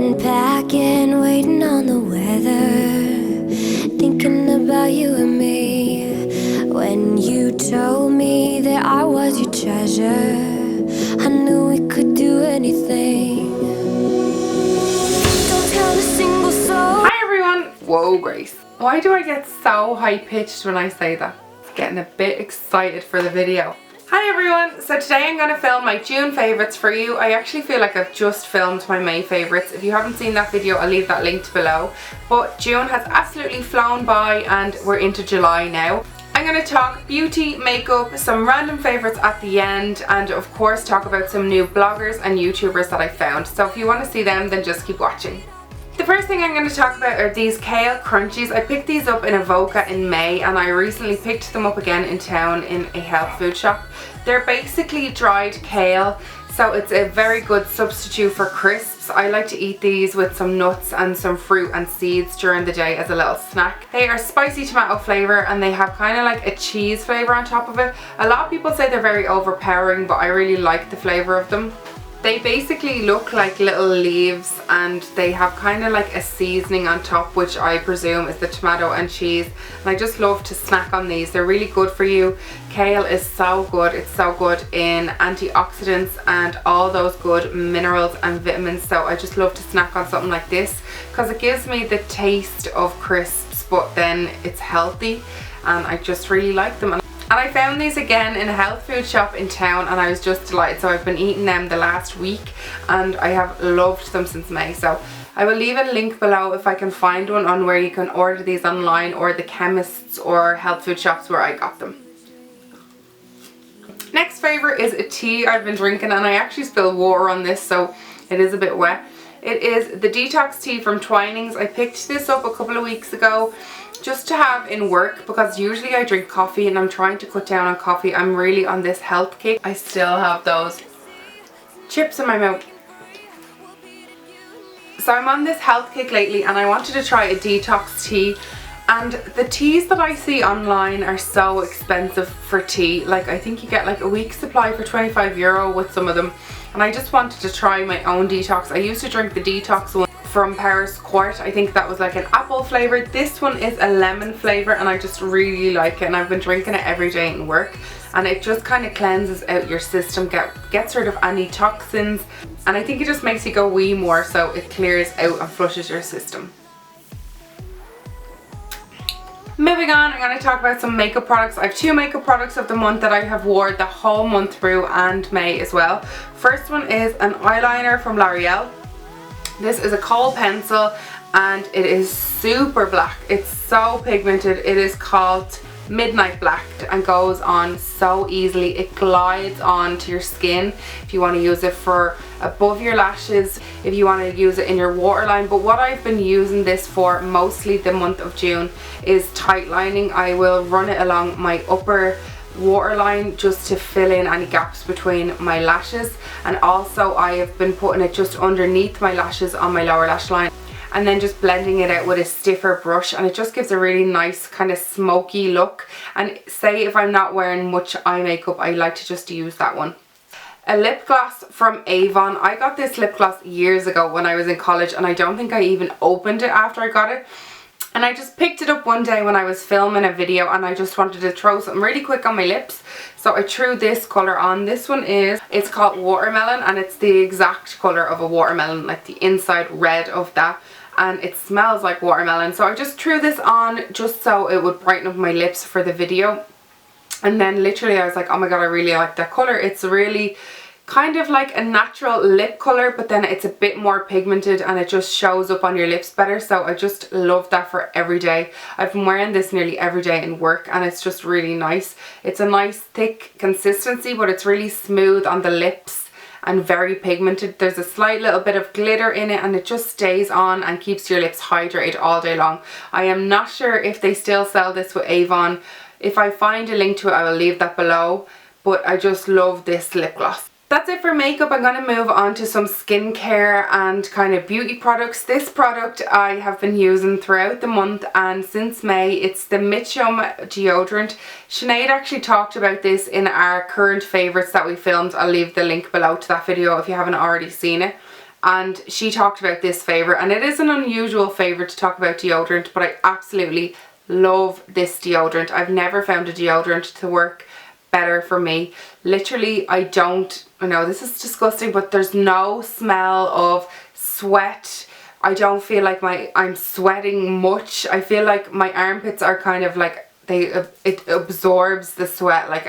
been packing, waiting on the weather, thinking about you and me. When you told me that I was your treasure, I knew we could do anything. Don't tell a single soul. Hi everyone! Whoa, Grace. Why do I get so high-pitched when I say that? It's getting a bit excited for the video. Hi everyone! So today I'm going to film my June favourites for you. I actually feel like I've just filmed my May favourites. If you haven't seen that video, I'll leave that linked below. But June has absolutely flown by and we're into July now. I'm going to talk beauty, makeup, some random favourites at the end, and of course talk about some new bloggers and YouTubers that I found. So if you want to see them, then just keep watching. The first thing I'm going to talk about are these Kale Crunchies. I picked these up in Avoca in May and I recently picked them up again in town in a health food shop. They're basically dried kale, so it's a very good substitute for crisps. I like to eat these with some nuts and some fruit and seeds during the day as a little snack. They are spicy tomato flavour and they have kind of like a cheese flavour on top of it. A lot of people say they're very overpowering, but I really like the flavour of them. They basically look like little leaves and they have kind of like a seasoning on top, which I presume is the tomato and cheese. And I just love to snack on these. They're really good for you. Kale is so good. It's so good in antioxidants and all those good minerals and vitamins. So I just love to snack on something like this because it gives me the taste of crisps, but then it's healthy and I just really like them. And I found these again in a health food shop in town and I was just delighted. So I've been eating them the last week and I have loved them since May. So I will leave a link below if I can find one on where you can order these online, or the chemists or health food shops where I got them. Next favourite is a tea I've been drinking, and I actually spilled water on this so it is a bit wet. It is the detox tea from Twinings. I picked this up a couple of weeks ago just to have in work because usually I drink coffee and I'm trying to cut down on coffee. I'm really on this health kick. I still have those chips in my mouth. So I'm on this health kick lately and I wanted to try a detox tea, and the teas that I see online are so expensive for tea. Like I think you get like a week's supply for €25 with some of them, and I just wanted to try my own detox. I used to drink the detox one from Paris Quart. I think that was like an apple flavour. This one is a lemon flavour and I just really like it, and I've been drinking it every day in work, and it just kind of cleanses out your system, gets rid of any toxins, and I think it just makes you go wee more, so it clears out and flushes your system. Moving on, I'm going to talk about some makeup products. I have two makeup products of the month that I have worn the whole month through, and May as well. First one is an eyeliner from L'Oreal. This is a kohl pencil and it is super black. It's so pigmented. It is called Midnight Black and goes on so easily. It glides onto your skin if you want to use it for above your lashes, if you want to use it in your waterline. But what I've been using this for mostly the month of June is tight lining. I will run it along my upper waterline just to fill in any gaps between my lashes, and also I have been putting it just underneath my lashes on my lower lash line and then just blending it out with a stiffer brush, and it just gives a really nice kind of smoky look. And say if I'm not wearing much eye makeup, I like to just use that one. A lip gloss from Avon. I got this lip gloss years ago when I was in college and I don't think I even opened it after I got it. And I just picked it up one day when I was filming a video and I just wanted to throw something really quick on my lips. So I threw this colour on. This one it's called Watermelon, and it's the exact colour of a watermelon, like the inside red of that. And it smells like watermelon. So I just threw this on just so it would brighten up my lips for the video. And then literally I was like, oh my god, I really like that colour. It's really kind of like a natural lip colour, but then it's a bit more pigmented and it just shows up on your lips better. So I just love that for every day. I've been wearing this nearly every day in work and it's just really nice. It's a nice thick consistency, but it's really smooth on the lips and very pigmented. There's a slight little bit of glitter in it and it just stays on and keeps your lips hydrated all day long. I am not sure if they still sell this with Avon. If I find a link to it, I will leave that below, but I just love this lip gloss. That's it for makeup. I'm going to move on to some skincare and kind of beauty products. This product I have been using throughout the month and since May. It's the Mitchum deodorant. Sinead actually talked about this in our current favourites that we filmed. I'll leave the link below to that video if you haven't already seen it. and she talked about this favourite, and it is an unusual favourite to talk about deodorant, but I absolutely love this deodorant. I've never found a deodorant to work better for me. Literally, I know this is disgusting, but there's no smell of sweat. I don't feel like I'm sweating much. I feel like my armpits are kind of like, it absorbs the sweat. Like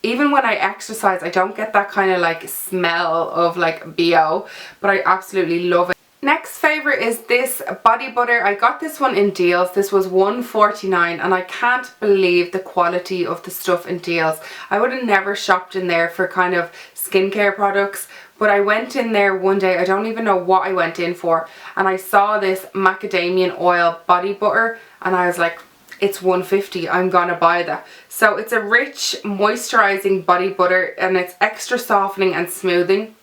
even when I exercise, I don't get that kind of like smell of like BO, but I absolutely love it. Next favourite is this body butter. I got this one in deals. This was $1.49, and I can't believe the quality of the stuff in deals. I would have never shopped in there for kind of skincare products, but I went in there one day, I don't even know what I went in for, and I saw this macadamia oil body butter, and I was like, it's $1.50, I'm gonna buy that. So it's a rich moisturising body butter, and it's extra softening and smoothing.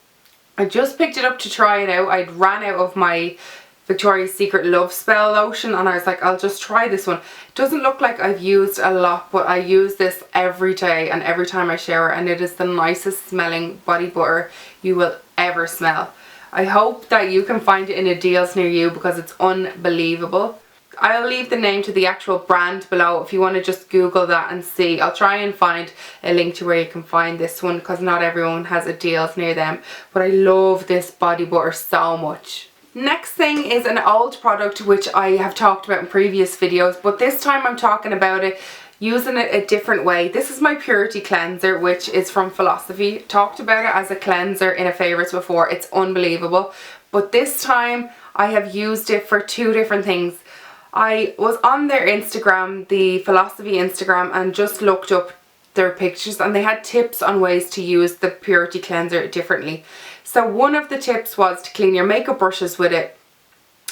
I just picked it up to try it out. I'd ran out of my Victoria's Secret Love Spell lotion, and I was like, I'll just try this one. It doesn't look like I've used a lot, but I use this every day and every time I shower, and it is the nicest smelling body butter you will ever smell. I hope that you can find it in a deals near you because it's unbelievable. I'll leave the name to the actual brand below if you want to just Google that and see. I'll try and find a link to where you can find this one because not everyone has a deals near them. But I love this body butter so much. Next thing is an old product which I have talked about in previous videos, but this time I'm talking about it using it a different way. This is my Purity Cleanser, which is from Philosophy. Talked about it as a cleanser in a favourites before. It's unbelievable. But this time I have used it for two different things. I was on their Instagram, the Philosophy Instagram, and just looked up their pictures, and they had tips on ways to use the Purity Cleanser differently. So one of the tips was to clean your makeup brushes with it.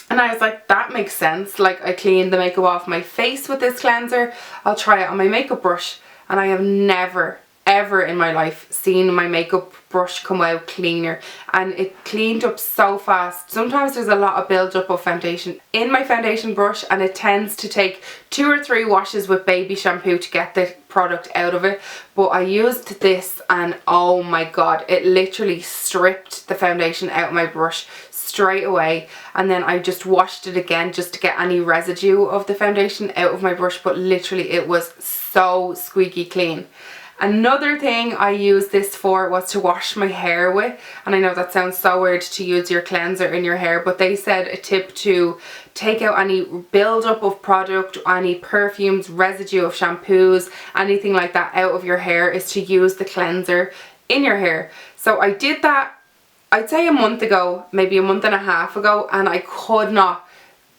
And I was like, that makes sense. Like, I clean the makeup off my face with this cleanser, I'll try it on my makeup brush. And I have never, ever in my life seen my makeup brush come out cleaner, and it cleaned up so fast. Sometimes there's a lot of build-up of foundation in my foundation brush, and it tends to take 2 or 3 washes with baby shampoo to get the product out of it. But I used this, and oh my god, it literally stripped the foundation out of my brush straight away, and then I just washed it again just to get any residue of the foundation out of my brush, but literally it was so squeaky clean. Another thing I used this for was to wash my hair with, and I know that sounds so weird to use your cleanser in your hair, but they said a tip to take out any build-up of product, any perfumes, residue of shampoos, anything like that out of your hair is to use the cleanser in your hair. So I did that, I'd say a month ago, maybe a month and a half ago, and I could not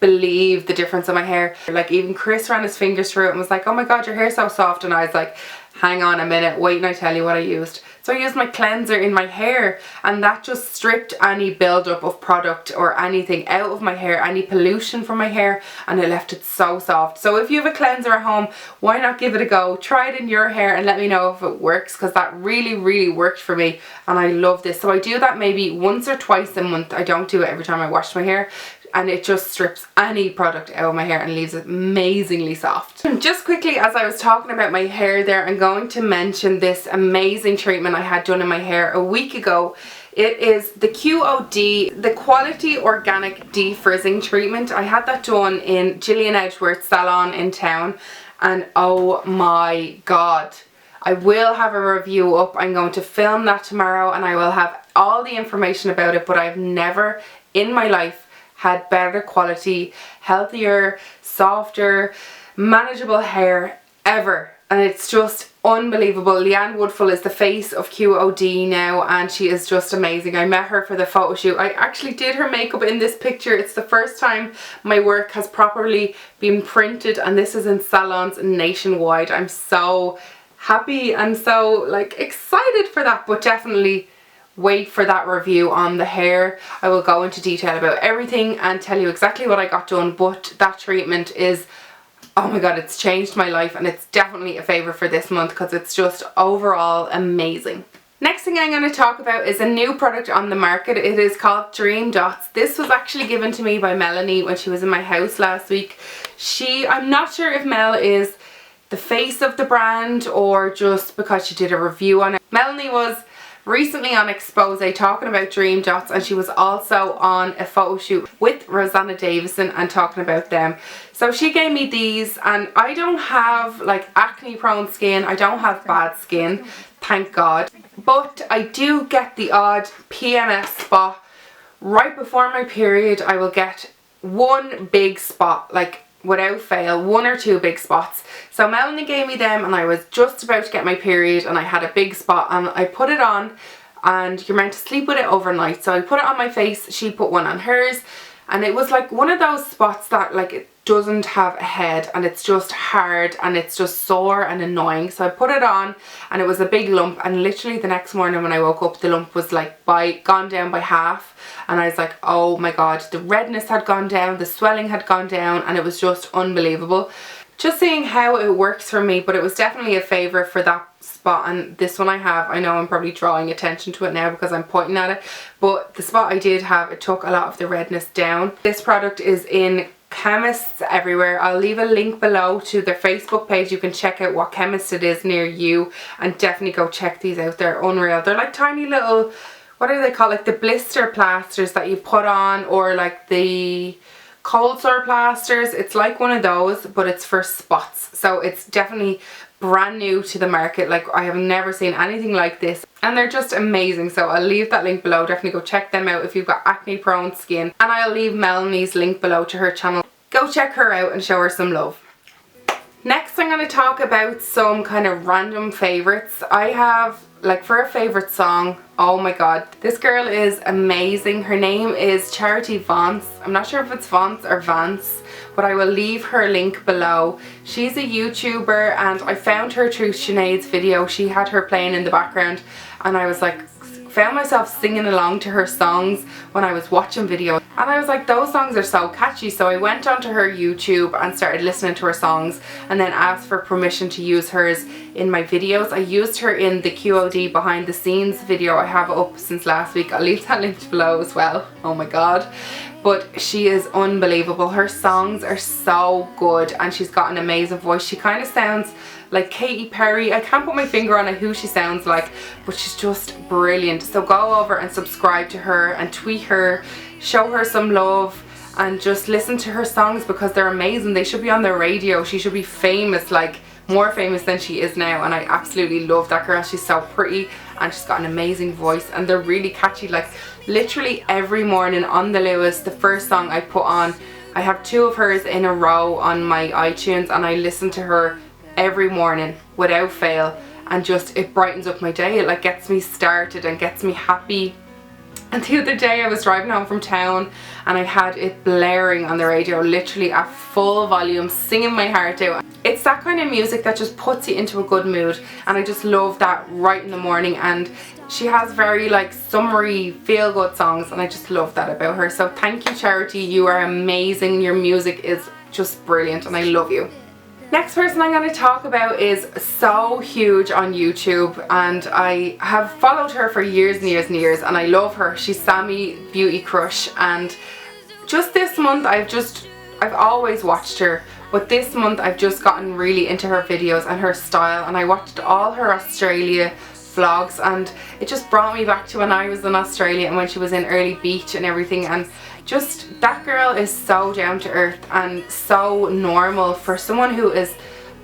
believe the difference in my hair. Like, even Chris ran his fingers through it and was like, oh my god, your hair's so soft, and I was like, hang on a minute, wait and I tell you what I used. So I used my cleanser in my hair, and that just stripped any buildup of product or anything out of my hair, any pollution from my hair, and it left it so soft. So if you have a cleanser at home, why not give it a go? Try it in your hair and let me know if it works, because that really worked for me, and I love this. So I do that maybe once or twice a month. I don't do it every time I wash my hair, and it just strips any product out of my hair and leaves it amazingly soft. Just quickly, as I was talking about my hair there, I'm going to mention this amazing treatment I had done in my hair a week ago. It is the QOD, the Quality Organic Defrizzing Treatment. I had that done in Gillian Edgeworth's salon in town, and oh my god. I will have a review up. I'm going to film that tomorrow, and I will have all the information about it, but I've never in my life had better quality, healthier, softer, manageable hair ever, and it's just unbelievable. Leanne Woodfull is the face of QOD now, and she is just amazing. I met her for the photo shoot. I actually did her makeup in this picture. It's the first time my work has properly been printed, and this is in salons nationwide. I'm so happy and so like excited for that, but definitely wait for that review on the hair. I will go into detail about everything and tell you exactly what I got done, but that treatment is, oh my god, it's changed my life, and it's definitely a favourite for this month because it's just overall amazing. Next thing I'm going to talk about is a new product on the market. It is called Dream Dots. This was actually given to me by Melanie when she was in my house last week. I'm not sure if Mel is the face of the brand or just because she did a review on it. Melanie was recently on Expose talking about Dream Dots, and she was also on a photo shoot with Rosanna Davison and talking about them. So she gave me these, and I don't have like acne prone skin, I don't have bad skin, thank God, but I do get the odd PMS spot. Right before my period I will get one big spot, like without fail, 1 or 2 big spots. So Melanie gave me them and I was just about to get my period and I had a big spot, and I put it on, and you're meant to sleep with it overnight. So I put it on my face, she put one on hers, and it was like one of those spots that like it doesn't have a head and it's just hard and it's just sore and annoying. So I put it on and it was a big lump, and literally the next morning when I woke up the lump was like gone down by half, and I was like, oh my God, the redness had gone down, the swelling had gone down, and it was just unbelievable. Just seeing how it works for me, but it was definitely a favourite for that spot. And this one I have, I know I'm probably drawing attention to it now because I'm pointing at it, but the spot I did have, it took a lot of the redness down. This product is in chemists everywhere. I'll leave a link below to their Facebook page. You can check out what chemist it is near you, and definitely go check these out. They're unreal. They're like tiny little, what do they call, like the blister plasters that you put on, or like the cold sore plasters. It's like one of those, but it's for spots. So it's definitely brand new to the market. Like I have never seen anything like this, and they're just amazing. So I'll leave that link below. Definitely go check them out if you've got acne prone skin, and I'll leave Melanie's link below to her channel. Go check her out and show her some love. Next I'm going to talk about some kind of random favorites. I have, like, for a favorite song, oh my God, this girl is amazing. Her name is Charity VANCE. I'm not sure if it's VANCE or VANCE, but I will leave her link below. She's a YouTuber, and I found her through Sinead's video. She had her playing in the background, and I was like, found myself singing along to her songs when I was watching videos, and I was like, those songs are so catchy. So I went onto her YouTube and started listening to her songs, and then asked for permission to use hers in my videos. I used her in the QOD behind the scenes video I have up since last week. I'll leave that linked below as well. Oh my God, but she is unbelievable. Her songs are so good, and she's got an amazing voice. She kind of sounds like Katy Perry. I can't put my finger on who she sounds like, but she's just brilliant. So go over and subscribe to her and tweet her, show her some love, and just listen to her songs because they're amazing. They should be on the radio. She should be famous, like more famous than she is now, and I absolutely love that girl. She's so pretty and she's got an amazing voice, and they're really catchy. Like literally every morning on the Lewis, the first song I put on, I have 2 of hers in a row on my iTunes, and I listen to her every morning without fail, and just it brightens up my day. It like gets me started and gets me happy. And the other day I was driving home from town and I had it blaring on the radio, literally at full volume, singing my heart out. It's that kind of music that just puts you into a good mood, and I just love that right in the morning. And she has very like summery feel good songs, and I just love that about her. So thank you, Charity, you are amazing. Your music is just brilliant and I love you. Next person I'm going to talk about is so huge on YouTube, and I have followed her for years and years and years, and I love her. She's Sammy Beauty Crush, and just this month I've always watched her, but this month I've just gotten really into her videos and her style, and I watched all her Australia vlogs, and it just brought me back to when I was in Australia and when she was in Early Beach and everything. And just that girl is so down to earth and so normal for someone who is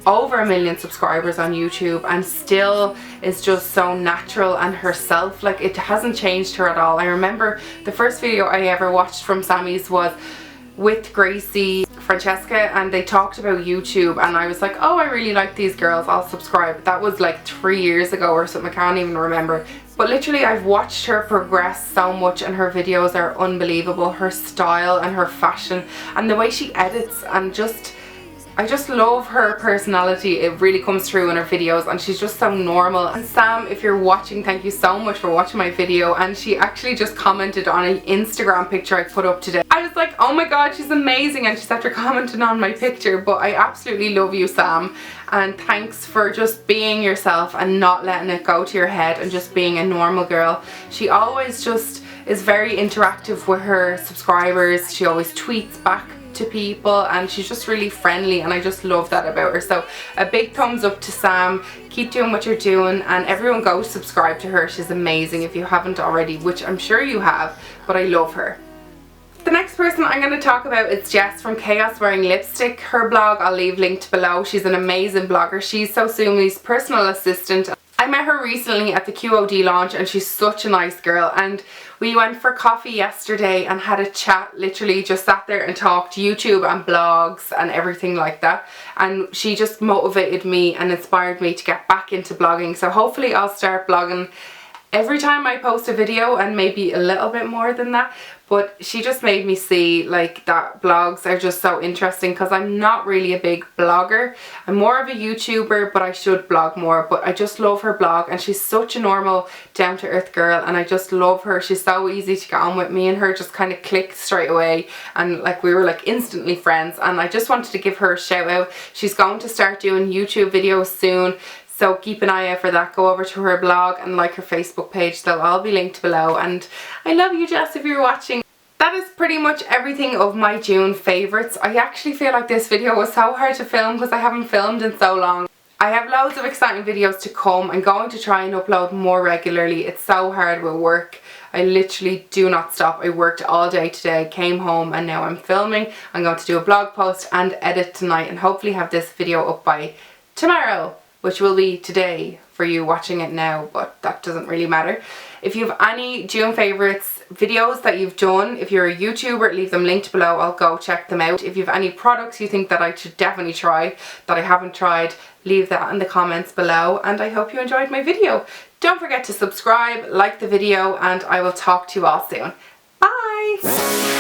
over 1 million subscribers on YouTube and still is just so natural and herself. Like it hasn't changed her at all. I remember the first video I ever watched from Sammy's was with Gracie Francesca, and they talked about YouTube, and I was like, oh, I really like these girls, I'll subscribe. That was like 3 years ago or something, I can't even remember. But literally I've watched her progress so much, and her videos are unbelievable. Her style and her fashion and the way she edits, and I just love her personality. It really comes through in her videos, and she's just so normal. And Sam, if you're watching, thank you so much for watching my video. And she actually just commented on an Instagram picture I put up today. I was like, oh my God, she's amazing, and she's after commenting on my picture. But I absolutely love you, Sam, and thanks for just being yourself and not letting it go to your head and just being a normal girl. She always just is very interactive with her subscribers. She always tweets back to people, and she's just really friendly, and I just love that about her. So a big thumbs up to Sam. Keep doing what you're doing, and everyone go subscribe to her. She's amazing if you haven't already, which I'm sure you have, but I love her. The next person I'm going to talk about is Jess from Chaos Wearing Lipstick. Her blog I'll leave linked below. She's an amazing blogger. She's So Sumi's personal assistant. I met her recently at the QOD launch, and she's such a nice girl, and we went for coffee yesterday and had a chat, literally just sat there and talked YouTube and blogs and everything like that, and she just motivated me and inspired me to get back into blogging. So hopefully I'll start blogging every time I post a video, and maybe a little bit more than that. But she just made me see like that blogs are just so interesting, because I'm not really a big blogger. I'm more of a YouTuber, but I should blog more. But I just love her blog, and she's such a normal, down-to-earth girl, and I just love her. She's so easy to get on with. Me and her just kind of clicked straight away, and like we were like instantly friends, and I just wanted to give her a shout out. She's going to start doing YouTube videos soon, so keep an eye out for that. Go over to her blog and like her Facebook page. They'll all be linked below. And I love you, Jess, if you're watching. That is pretty much everything of my June favourites. I actually feel like this video was so hard to film because I haven't filmed in so long. I have loads of exciting videos to come. I'm going to try and upload more regularly. It's so hard with work. I literally do not stop. I worked all day today, came home, and now I'm filming. I'm going to do a blog post and edit tonight, and hopefully have this video up by tomorrow, which will be today for you watching it now, but that doesn't really matter. If you have any June favourites videos that you've done, if you're a YouTuber, leave them linked below. I'll go check them out. If you have any products you think that I should definitely try that I haven't tried, leave that in the comments below, and I hope you enjoyed my video. Don't forget to subscribe, like the video, and I will talk to you all soon. Bye!